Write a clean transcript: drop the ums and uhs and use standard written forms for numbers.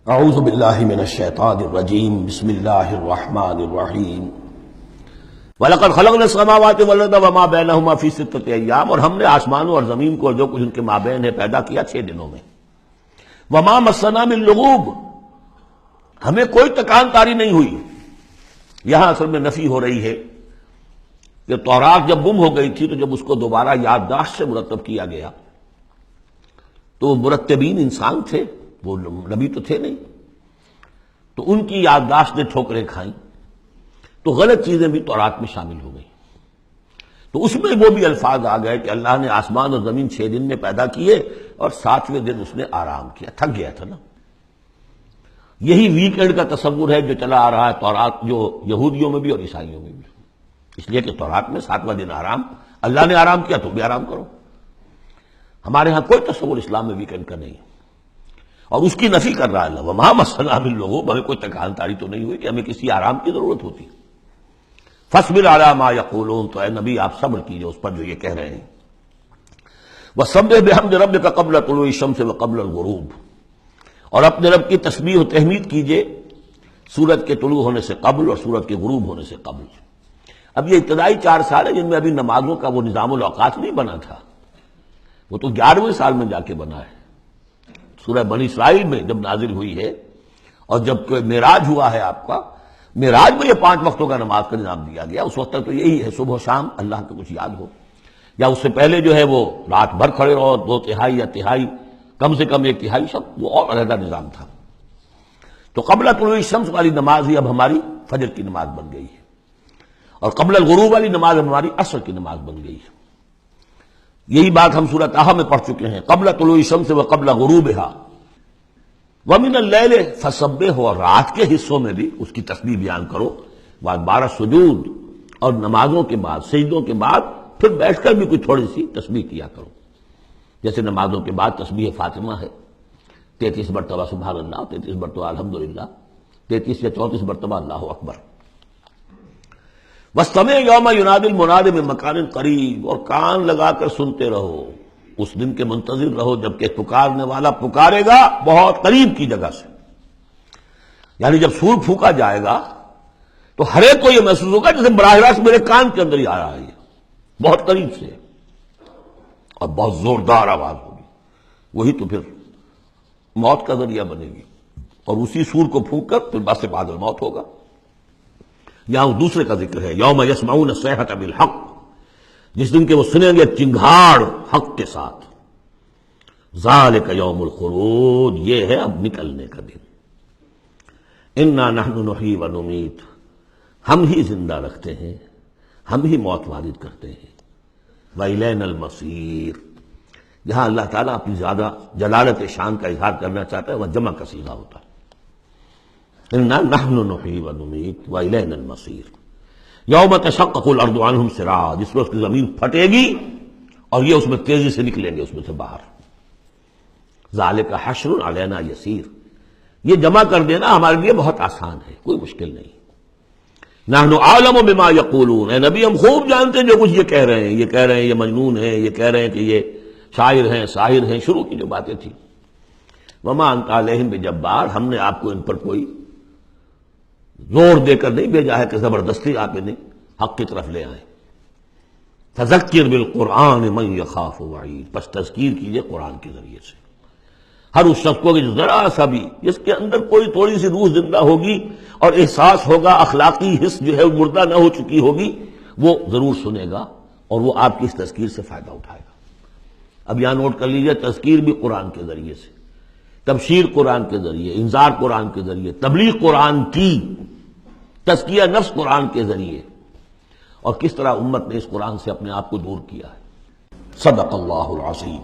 اعوذ باللہ من الشیطان الرجیم بسم اللہ الرحمن الرحیم وَلَقَدْ خَلَقْنَا السَّمَاوَاتِ وَالْأَرْضَ وَمَا بَيْنَهُمَا فِي سِتَّةِ أَيَّامٍ، اور ہم نے آسمانوں اور زمین کو اور جو کچھ ان کے مابین ہے پیدا کیا 6 دنوں میں۔ وَمَا مَسَّنَا مِن لُغُوبٍ، ہمیں کوئی تکان تاری نہیں ہوئی۔ یہاں اصل میں نفی ہو رہی ہے کہ تورات جب گم ہو گئی تھی تو جب اس کو دوبارہ یادداشت سے مرتب کیا گیا تو وہ مرتبین انسان تھے، وہ نبی تو تھے نہیں، تو ان کی یادداشت نے ٹھوکریں کھائیں تو غلط چیزیں بھی تورات میں شامل ہو گئیں۔ تو اس میں وہ بھی الفاظ آ گئے کہ اللہ نے آسمان اور زمین 6 دن میں پیدا کیے اور 7ویں دن اس نے آرام کیا، تھک گیا تھا نا۔ یہی ویکینڈ کا تصور ہے جو چلا آ رہا ہے تورات، جو یہودیوں میں بھی اور عیسائیوں میں بھی، اس لیے کہ تورات میں 7واں دن آرام، اللہ نے آرام کیا تو بھی آرام کرو۔ ہمارے ہاں کوئی تصور اسلام میں ویکینڈ کا نہیں ہے، اور اس کی نفی کر رہا ہے اللہ، وَمَا مَسَّنَا مِن لُغُوبٍ، ہمیں کوئی تکان تاری تو نہیں ہوئی کہ ہمیں کسی آرام کی ضرورت ہوتی۔ فَاصْبِرْ عَلَىٰ مَا يَقُولُونَ، تو اے نبی آپ صبر کیجئے اس پر جو یہ کہہ رہے ہیں۔ وَسَبِّحْ بِحَمْدِ رَبِّكَ قَبْلَ طُلُوعِ الشَّمْسِ وَقَبْلَ الْغُرُوبِ، اور اپنے رب کی تسبیح و تحمید کیجئے سورج کے طلوع ہونے سے قبل اور سورج کے غروب ہونے سے قبل۔ اب یہ ابتدائی 4 سال ہیں جن میں ابھی نمازوں کا وہ نظام الاوقات نہیں بنا تھا، وہ تو 11ویں سال میں جا کے بنا ہے۔ سورہ بنی اسرائیل میں جب نازل ہوئی ہے اور جب معراج ہوا ہے آپ کا، معراج میں یہ 5 وقتوں کا نماز کا نظام دیا گیا، اس وقت تک تو یہی ہے صبح و شام اللہ کا کچھ یاد ہو، یا اس سے پہلے جو ہے وہ رات بھر کھڑے رہو، 2/3 یا تہائی، کم سے کم 1/3 سب، وہ اور علیحدہ نظام تھا۔ تو قبل طلوع الشمس والی نماز ہی اب ہماری فجر کی نماز بن گئی ہے، اور قبل الغروب والی نماز اب ہماری عصر کی نماز بن گئی ہے۔ یہی بات ہم سورۃ طٰہٰ میں پڑھ چکے ہیں، قبل طلوع الشمس وقبل غروبها ومن اللیل فسبح، اور رات کے حصوں میں بھی اس کی تسبیح بیان کرو، وادبار سجود، اور نمازوں کے بعد سجدوں کے بعد پھر بیٹھ کر بھی کوئی تھوڑی سی تسبیح کیا کرو، جیسے نمازوں کے بعد تسبیح فاطمہ ہے 33 مرتبہ سبحان اللہ، 33 مرتبہ الحمدللہ، 33 یا 34 مرتبہ اللہ اکبر۔ وَاسْتَمِعْ يَوْمَ يُنَادِ الْمُنَادِ مِن مَّكَانٍ قَرِيبٍ، اور کان لگا کر سنتے رہو، اس دن کے منتظر رہو جبکہ پکارنے والا پکارے گا بہت قریب کی جگہ سے۔ یعنی جب سور پھونکا جائے گا تو ہر ایک کو یہ محسوس ہوگا جیسے براہ راست میرے کان کے اندر ہی آ رہا ہے، بہت قریب سے، اور بہت زوردار آواز ہوگی، وہی تو پھر موت کا ذریعہ بنے گی، اور اسی سور کو پھونک کر پھر بس بعد الموت ہوگا۔ یہاں دوسرے کا ذکر ہے، یوم یسمعون الصیحۃ بالحق، جس دن کے وہ سنیں گے چنگھاڑ حق کے ساتھ۔ ذالک یوم الخروج، یہ ہے اب نکلنے کا دن۔ انا نحن نحیی و نمیت، ہم ہی زندہ رکھتے ہیں، ہم ہی موت وارد کرتے ہیں۔ وإلینا المصیر، جہاں اللہ تعالیٰ اپنی زیادہ جلالت شان کا اظہار کرنا چاہتا ہے وہ جمع کا صیغہ ہوتا ہے، انا نحن نحیی و نمیت وإلینا المصیر۔ یوم تشقق الارض عنہم سراعا، جس میں اس کی زمین پھٹے گی اور یہ اس میں تیزی سے نکلیں گے اس میں سے باہر۔ ذالک حشر علینا یسیر، یہ جمع کر دینا ہمارے لیے بہت آسان ہے، کوئی مشکل نہیں۔ نحن اعلم بما یقولون، اے نبی ہم خوب جانتے ہیں جو کچھ یہ کہہ رہے ہیں، یہ کہہ رہے ہیں یہ مجنون ہے، یہ کہہ رہے ہیں کہ یہ شاعر ہیں ساحر ہیں، شروع کی جو باتیں تھیں۔ وما انت علیہم بجبار، ہم نے آپ کو ان پر کوئی زور دے کر نہیں بھیجا ہے کہ زبردستی آپ انہیں حق کی طرف لے آئیں۔ فذکر بالقرآن من یخاف وعید، بس تذکیر کیجئے قرآن کے ذریعے سے ہر اس شخص کو کہ ذرا سا بھی جس کے اندر کوئی تھوڑی سی روح زندہ ہوگی اور احساس ہوگا، اخلاقی حس جو ہے مردہ نہ ہو چکی ہوگی، وہ ضرور سنے گا اور وہ آپ کی اس تذکیر سے فائدہ اٹھائے گا۔ اب یہاں نوٹ کر لیجئے، تذکیر بھی قرآن کے ذریعے سے، تبشیر قرآن کے ذریعے، انذار قرآن کے ذریعے، تبلیغ قرآن کی، تزکیہ نفس قرآن کے ذریعے، اور کس طرح امت نے اس قرآن سے اپنے آپ کو دور کیا ہے۔ صدق اللہ العظیم۔